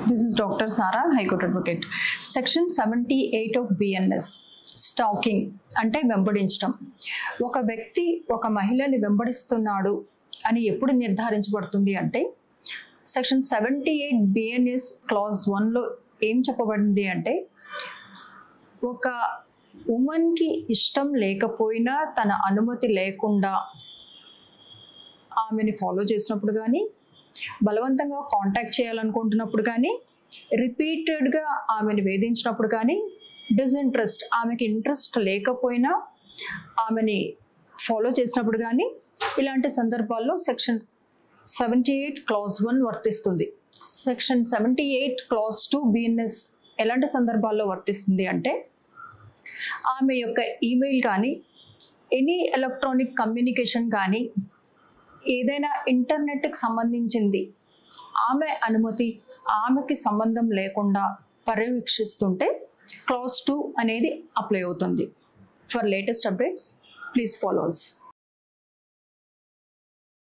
This is Dr. Sara, High Court Advocate. Section 78 of BNS. Stacking అంటే వెంబడించడం. ఒక వ్యక్తి ఒక మహిళని వెంబడిస్తున్నాడు అని ఎప్పుడు నిర్ధారించబడుతుంది అంటే సెక్షన్ 78 BNS క్లాజ్ 1లో ఏం చెప్పబడింది అంటే ఒక ఉమెన్కి ఇష్టం లేకపోయినా తన అనుమతి లేకుండా ఆమెని ఫాలో చేసినప్పుడు కానీ బలవంతంగా కాంటాక్ట్ చేయాలనుకుంటున్నప్పుడు కానీ రిపీటెడ్గా ఆమెను వేధించినప్పుడు కానీ డిస్ఇంట్రెస్ట్ ఆమెకి ఇంట్రెస్ట్ లేకపోయినా ఆమెని ఫాలో చేసినప్పుడు కానీ ఇలాంటి సందర్భాల్లో సెక్షన్ 78 క్లాజ్ 1 వర్తిస్తుంది. సెక్షన్ 78 క్లాజ్ 2 BNS ఎలాంటి సందర్భాల్లో వర్తిస్తుంది అంటే ఆమె యొక్క ఈమెయిల్ కానీ ఎనీ ఎలక్ట్రానిక్ కమ్యూనికేషన్ కానీ ఏదైనా ఇంటర్నెట్కి సంబంధించింది ఆమె అనుమతి ఆమెకి సంబంధం లేకుండా పర్యవేక్షిస్తుంటే క్లాజ్ 2 అనేది అప్లై అవుతుంది. For latest updates please follow us.